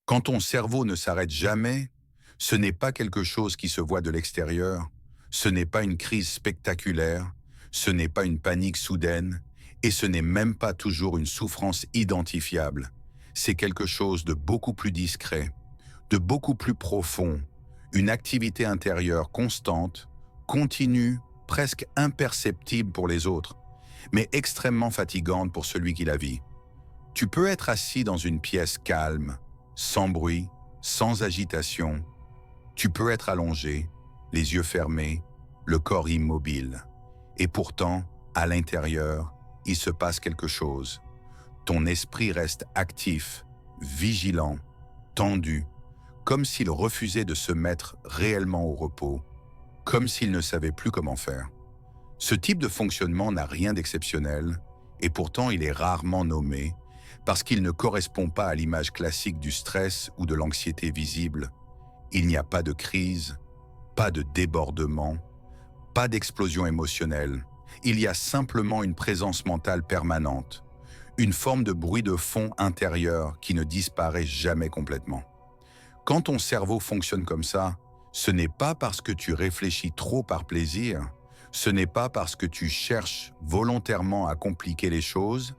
Quand ton cerveau ne s'arrête jamais, ce n'est pas quelque chose qui se voit de l'extérieur, ce n'est pas une crise spectaculaire, ce n'est pas une panique soudaine, et ce n'est même pas toujours une souffrance identifiable. C'est quelque chose de beaucoup plus discret, de beaucoup plus profond, une activité intérieure constante, continue, presque imperceptible pour les autres, mais extrêmement fatigante pour celui qui la vit. Tu peux être assis dans une pièce calme, sans bruit, sans agitation. Tu peux être allongé, les yeux fermés, le corps immobile. Et pourtant, à l'intérieur, il se passe quelque chose. Ton esprit reste actif, vigilant, tendu, comme s'il refusait de se mettre réellement au repos, comme s'il ne savait plus comment faire. Ce type de fonctionnement n'a rien d'exceptionnel, et pourtant il est rarement nommé, parce qu'il ne correspond pas à l'image classique du stress ou de l'anxiété visible. Il n'y a pas de crise, pas de débordement, pas d'explosion émotionnelle. Il y a simplement une présence mentale permanente, une forme de bruit de fond intérieur qui ne disparaît jamais complètement. Quand ton cerveau fonctionne comme ça, ce n'est pas parce que tu réfléchis trop par plaisir, ce n'est pas parce que tu cherches volontairement à compliquer les choses,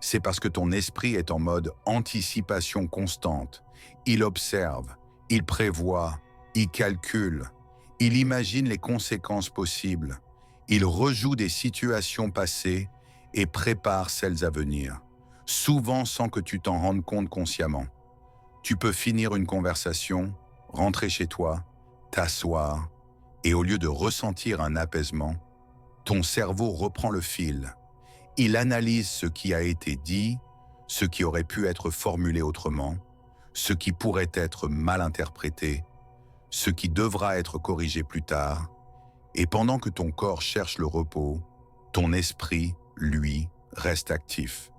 c'est parce que ton esprit est en mode anticipation constante. Il observe, il prévoit, il calcule, il imagine les conséquences possibles, il rejoue des situations passées et prépare celles à venir, souvent sans que tu t'en rendes compte consciemment. Tu peux finir une conversation, rentrer chez toi, t'asseoir, et au lieu de ressentir un apaisement, ton cerveau reprend le fil. Il analyse ce qui a été dit, ce qui aurait pu être formulé autrement, ce qui pourrait être mal interprété, ce qui devra être corrigé plus tard, et pendant que ton corps cherche le repos, ton esprit, lui, reste actif.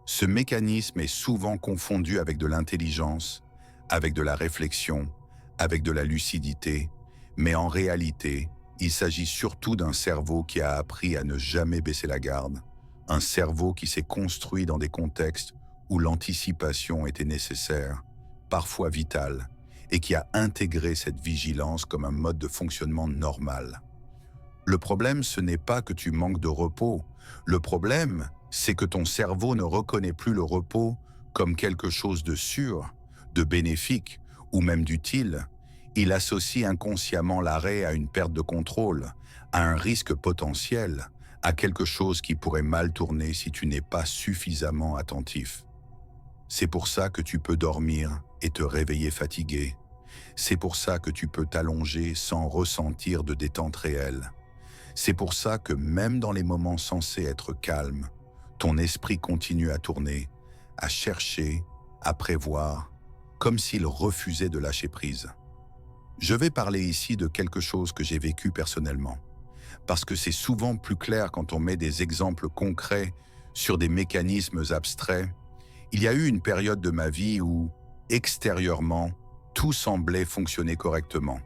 Ce mécanisme est souvent confondu avec de l'intelligence, avec de la réflexion, avec de la lucidité, mais en réalité, il s'agit surtout d'un cerveau qui a appris à ne jamais baisser la garde, un cerveau qui s'est construit dans des contextes où l'anticipation était nécessaire, parfois vitale, et qui a intégré cette vigilance comme un mode de fonctionnement normal. Le problème, ce n'est pas que tu manques de repos. Le problème, c'est que ton cerveau ne reconnaît plus le repos comme quelque chose de sûr, de bénéfique ou même d'utile. Il associe inconsciemment l'arrêt à une perte de contrôle, à un risque potentiel, à quelque chose qui pourrait mal tourner si tu n'es pas suffisamment attentif. C'est pour ça que tu peux dormir et te réveiller fatigué. C'est pour ça que tu peux t'allonger sans ressentir de détente réelle. C'est pour ça que même dans les moments censés être calmes, ton esprit continue à tourner, à chercher, à prévoir, comme s'il refusait de lâcher prise. Je vais parler ici de quelque chose que j'ai vécu personnellement, parce que c'est souvent plus clair quand on met des exemples concrets sur des mécanismes abstraits. Il y a eu une période de ma vie où, extérieurement, tout semblait fonctionner correctement.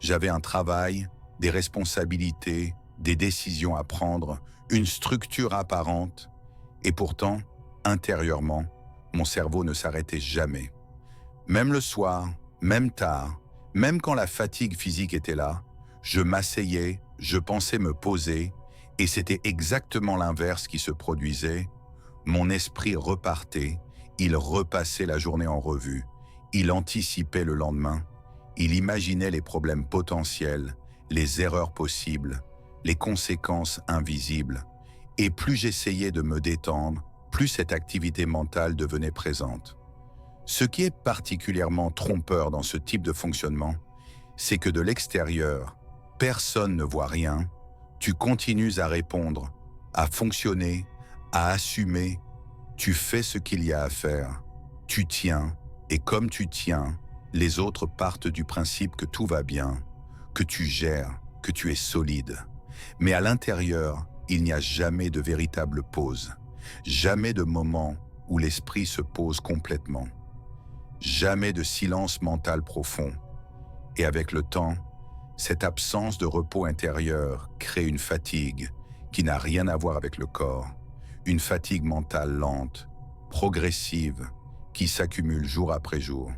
J'avais un travail, des responsabilités, des décisions à prendre, une structure apparente, et pourtant, intérieurement, mon cerveau ne s'arrêtait jamais. Même le soir, même tard, même quand la fatigue physique était là, je m'asseyais, je pensais me poser, et c'était exactement l'inverse qui se produisait. Mon esprit repartait, il repassait la journée en revue, il anticipait le lendemain, il imaginait les problèmes potentiels, les erreurs possibles, les conséquences invisibles. Et plus j'essayais de me détendre, plus cette activité mentale devenait présente. Ce qui est particulièrement trompeur dans ce type de fonctionnement, c'est que de l'extérieur, personne ne voit rien, tu continues à répondre, à fonctionner, à assumer, tu fais ce qu'il y a à faire, tu tiens, et comme tu tiens, les autres partent du principe que tout va bien, que tu gères, que tu es solide. Mais à l'intérieur, il n'y a jamais de véritable pause, jamais de moment où l'esprit se pose complètement, jamais de silence mental profond. Et avec le temps, cette absence de repos intérieur crée une fatigue qui n'a rien à voir avec le corps, une fatigue mentale lente, progressive, qui s'accumule jour après jour.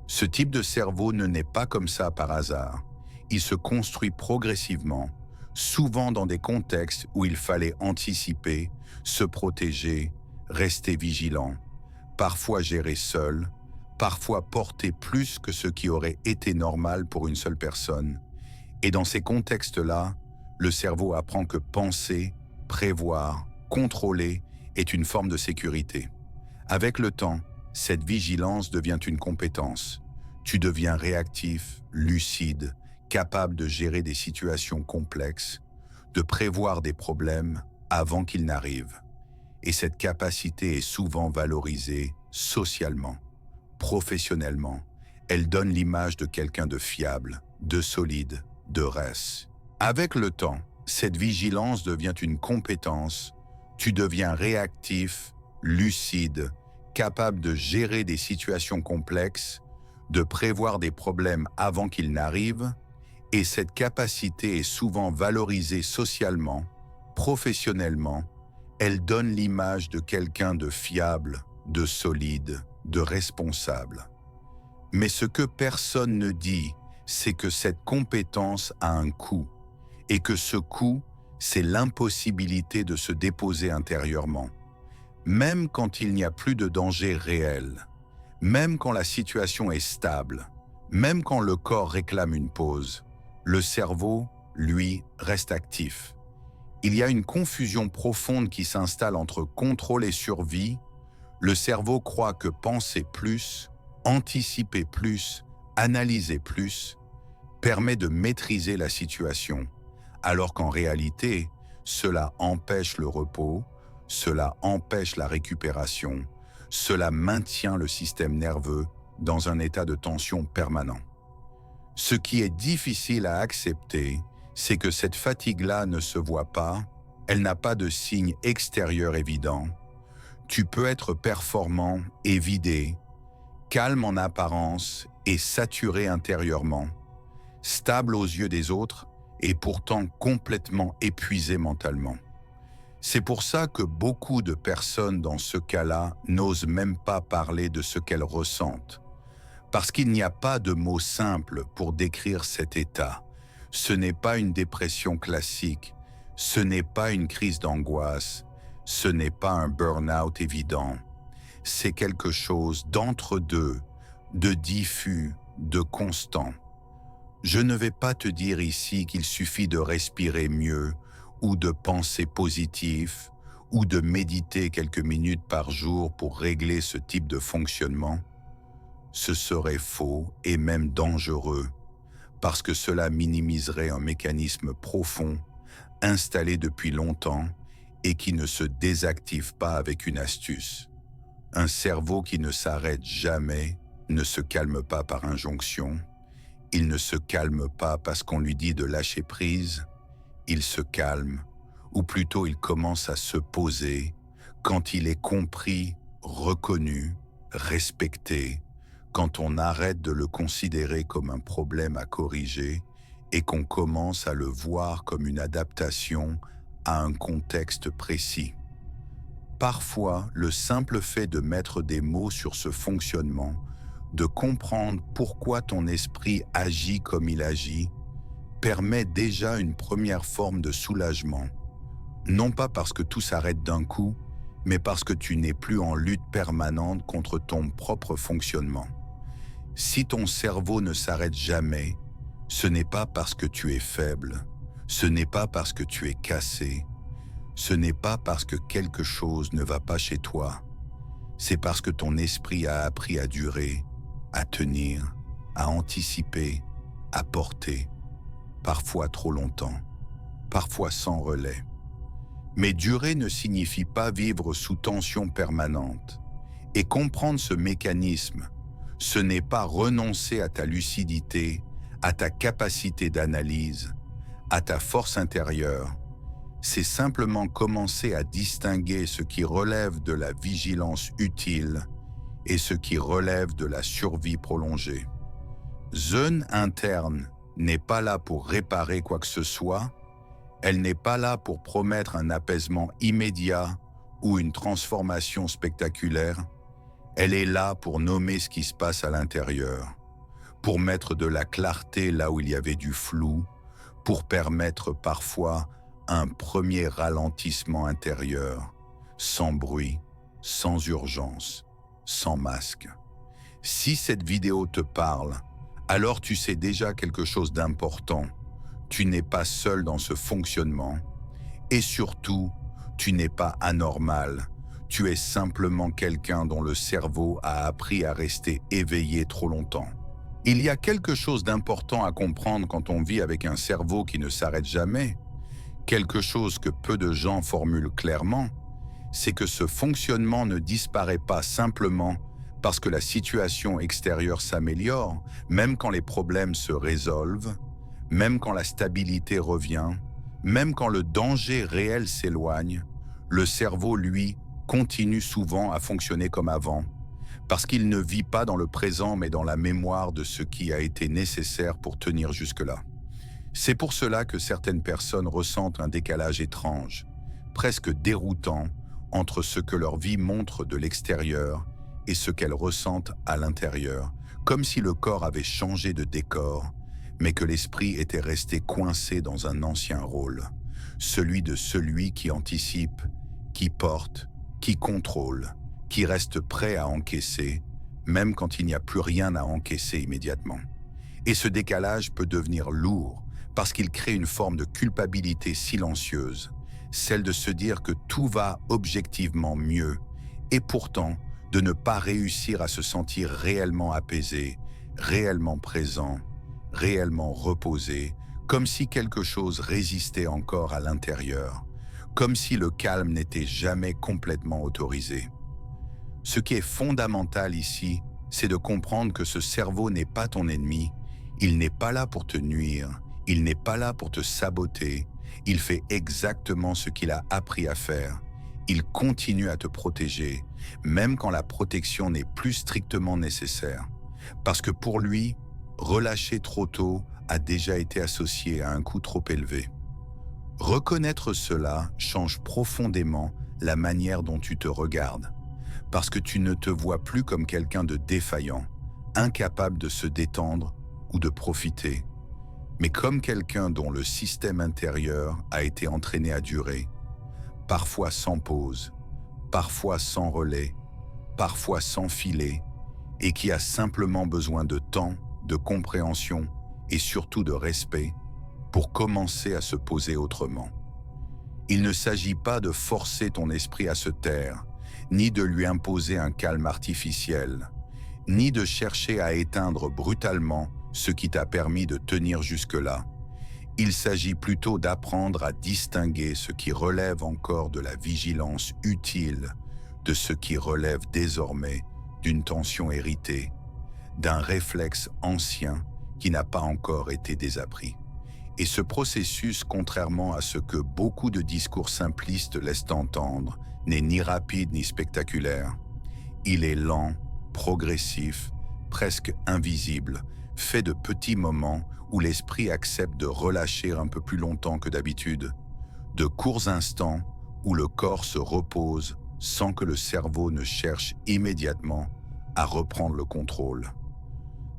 Ce type de cerveau ne naît pas comme ça par hasard. Il se construit progressivement, souvent dans des contextes où il fallait anticiper, se protéger, rester vigilant, parfois gérer seul, parfois porter plus que ce qui aurait été normal pour une seule personne. Et dans ces contextes-là, le cerveau apprend que penser, prévoir, contrôler est une forme de sécurité. Avec le temps, cette vigilance devient une compétence. Tu deviens réactif, lucide, capable de gérer des situations complexes, de prévoir des problèmes avant qu'ils n'arrivent. Et cette capacité est souvent valorisée socialement, professionnellement. Elle donne l'image de quelqu'un de fiable, de solide, de reste. Avec le temps, cette vigilance devient une compétence. Tu deviens réactif, lucide, capable de gérer des situations complexes, de prévoir des problèmes avant qu'ils n'arrivent, et cette capacité est souvent valorisée socialement, professionnellement. Elle donne l'image de quelqu'un de fiable, de solide, de responsable. Mais ce que personne ne dit, c'est que cette compétence a un coût, et que ce coût, c'est l'impossibilité de se déposer intérieurement. Même quand il n'y a plus de danger réel, même quand la situation est stable, même quand le corps réclame une pause, le cerveau, lui, reste actif. Il y a une confusion profonde qui s'installe entre contrôle et survie. Le cerveau croit que penser plus, anticiper plus, analyser plus, permet de maîtriser la situation, alors qu'en réalité, cela empêche le repos, cela empêche la récupération, cela maintient le système nerveux dans un état de tension permanent. Ce qui est difficile à accepter, c'est que cette fatigue-là ne se voit pas, elle n'a pas de signe extérieur évident. Tu peux être performant et vidé, calme en apparence et saturé intérieurement, stable aux yeux des autres et pourtant complètement épuisé mentalement. C'est pour ça que beaucoup de personnes dans ce cas-là n'osent même pas parler de ce qu'elles ressentent. Parce qu'il n'y a pas de mots simples pour décrire cet état. Ce n'est pas une dépression classique, ce n'est pas une crise d'angoisse, ce n'est pas un burn-out évident. C'est quelque chose d'entre-deux, de diffus, de constant. Je ne vais pas te dire ici qu'il suffit de respirer mieux, ou de penser positif, ou de méditer quelques minutes par jour pour régler ce type de fonctionnement. Ce serait faux et même dangereux, parce que cela minimiserait un mécanisme profond, installé depuis longtemps et qui ne se désactive pas avec une astuce. Un cerveau qui ne s'arrête jamais ne se calme pas par injonction, il ne se calme pas parce qu'on lui dit de lâcher prise, il se calme, ou plutôt il commence à se poser quand il est compris, reconnu, respecté, quand on arrête de le considérer comme un problème à corriger et qu'on commence à le voir comme une adaptation à un contexte précis. Parfois, le simple fait de mettre des mots sur ce fonctionnement, de comprendre pourquoi ton esprit agit comme il agit, permet déjà une première forme de soulagement. Non pas parce que tout s'arrête d'un coup, mais parce que tu n'es plus en lutte permanente contre ton propre fonctionnement. Si ton cerveau ne s'arrête jamais, ce n'est pas parce que tu es faible, ce n'est pas parce que tu es cassé, ce n'est pas parce que quelque chose ne va pas chez toi, c'est parce que ton esprit a appris à durer, à tenir, à anticiper, à porter, parfois trop longtemps, parfois sans relais. Mais durer ne signifie pas vivre sous tension permanente. Et comprendre ce mécanisme, ce n'est pas renoncer à ta lucidité, à ta capacité d'analyse, à ta force intérieure. C'est simplement commencer à distinguer ce qui relève de la vigilance utile et ce qui relève de la survie prolongée. Zone interne n'est pas là pour réparer quoi que ce soit, elle n'est pas là pour promettre un apaisement immédiat ou une transformation spectaculaire, Elle est là pour nommer ce qui se passe à l'intérieur, pour mettre de la clarté là où il y avait du flou, pour permettre parfois un premier ralentissement intérieur, sans bruit, sans urgence, sans masque. Si cette vidéo te parle, alors tu sais déjà quelque chose d'important. Tu n'es pas seul dans ce fonctionnement et surtout, tu n'es pas anormal. Tu es simplement quelqu'un dont le cerveau a appris à rester éveillé trop longtemps. Il y a quelque chose d'important à comprendre quand on vit avec un cerveau qui ne s'arrête jamais. Quelque chose que peu de gens formulent clairement, c'est que ce fonctionnement ne disparaît pas simplement parce que la situation extérieure s'améliore, même quand les problèmes se résolvent, même quand la stabilité revient, même quand le danger réel s'éloigne, le cerveau, lui, continue souvent à fonctionner comme avant, parce qu'il ne vit pas dans le présent mais dans la mémoire de ce qui a été nécessaire pour tenir jusque-là. C'est pour cela que certaines personnes ressentent un décalage étrange, presque déroutant, entre ce que leur vie montre de l'extérieur et ce qu'elles ressentent à l'intérieur, comme si le corps avait changé de décor, mais que l'esprit était resté coincé dans un ancien rôle, celui de celui qui anticipe, qui porte, qui contrôle, qui reste prêt à encaisser, même quand il n'y a plus rien à encaisser immédiatement. Et ce décalage peut devenir lourd, parce qu'il crée une forme de culpabilité silencieuse, celle de se dire que tout va objectivement mieux, et pourtant de ne pas réussir à se sentir réellement apaisé, réellement présent, réellement reposé, comme si quelque chose résistait encore à l'intérieur, comme si le calme n'était jamais complètement autorisé. Ce qui est fondamental ici, c'est de comprendre que ce cerveau n'est pas ton ennemi, il n'est pas là pour te nuire, il n'est pas là pour te saboter, il fait exactement ce qu'il a appris à faire. Il continue à te protéger, même quand la protection n'est plus strictement nécessaire. Parce que pour lui, relâcher trop tôt a déjà été associé à un coût trop élevé. Reconnaître cela change profondément la manière dont tu te regardes, parce que tu ne te vois plus comme quelqu'un de défaillant, incapable de se détendre ou de profiter, mais comme quelqu'un dont le système intérieur a été entraîné à durer, parfois sans pause, parfois sans relais, parfois sans filet, et qui a simplement besoin de temps, de compréhension et surtout de respect pour commencer à se poser autrement. Il ne s'agit pas de forcer ton esprit à se taire, ni de lui imposer un calme artificiel, ni de chercher à éteindre brutalement ce qui t'a permis de tenir jusque-là. Il s'agit plutôt d'apprendre à distinguer ce qui relève encore de la vigilance utile de ce qui relève désormais d'une tension héritée, d'un réflexe ancien qui n'a pas encore été désappris. Et ce processus, contrairement à ce que beaucoup de discours simplistes laissent entendre, n'est ni rapide ni spectaculaire. Il est lent, progressif, presque invisible, fait de petits moments où l'esprit accepte de relâcher un peu plus longtemps que d'habitude, de courts instants où le corps se repose sans que le cerveau ne cherche immédiatement à reprendre le contrôle.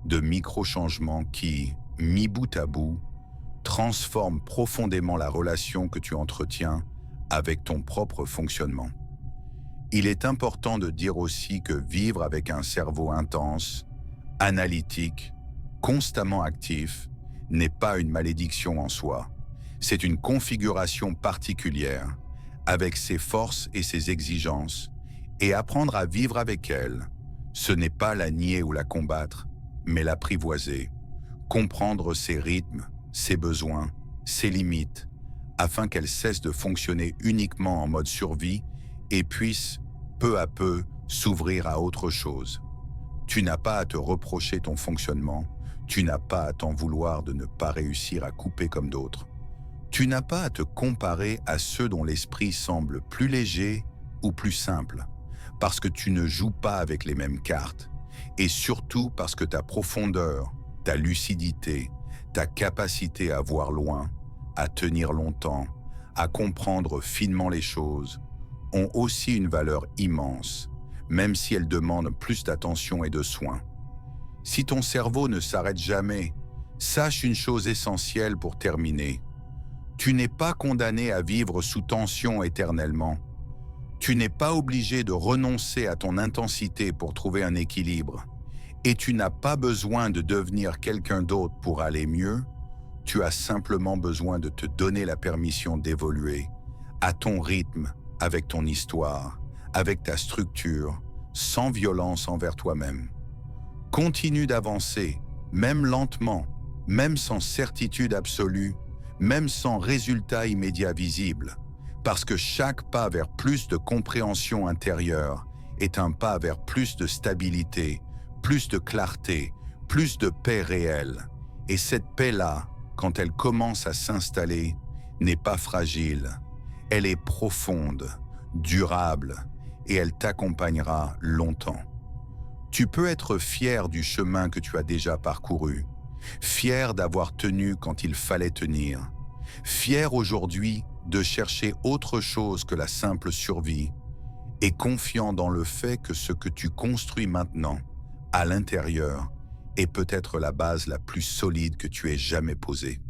De micro-changements qui, mis bout à bout, transforment profondément la relation que tu entretiens avec ton propre fonctionnement. Il est important de dire aussi que vivre avec un cerveau intense, analytique, constamment actif, n'est pas une malédiction en soi. C'est une configuration particulière, avec ses forces et ses exigences, et apprendre à vivre avec elle, ce n'est pas la nier ou la combattre, mais l'apprivoiser, comprendre ses rythmes, ses besoins, ses limites, afin qu'elle cesse de fonctionner uniquement en mode survie et puisse, peu à peu, s'ouvrir à autre chose. Tu n'as pas à te reprocher ton fonctionnement, tu n'as pas à t'en vouloir de ne pas réussir à couper comme d'autres. Tu n'as pas à te comparer à ceux dont l'esprit semble plus léger ou plus simple, parce que tu ne joues pas avec les mêmes cartes, et surtout parce que ta profondeur, ta lucidité, ta capacité à voir loin, à tenir longtemps, à comprendre finement les choses, ont aussi une valeur immense, même si elle demande plus d'attention et de soins. Si ton cerveau ne s'arrête jamais, sache une chose essentielle pour terminer. Tu n'es pas condamné à vivre sous tension éternellement. Tu n'es pas obligé de renoncer à ton intensité pour trouver un équilibre. Et tu n'as pas besoin de devenir quelqu'un d'autre pour aller mieux. Tu as simplement besoin de te donner la permission d'évoluer, à ton rythme, avec ton histoire, avec ta structure, sans violence envers toi-même. Continue d'avancer, même lentement, même sans certitude absolue, même sans résultat immédiat visible, parce que chaque pas vers plus de compréhension intérieure est un pas vers plus de stabilité, plus de clarté, plus de paix réelle. Et cette paix-là, quand elle commence à s'installer, n'est pas fragile. Elle est profonde, durable, et elle t'accompagnera longtemps. Tu peux être fier du chemin que tu as déjà parcouru, fier d'avoir tenu quand il fallait tenir, fier aujourd'hui de chercher autre chose que la simple survie, et confiant dans le fait que ce que tu construis maintenant, à l'intérieur, est peut-être la base la plus solide que tu aies jamais posée.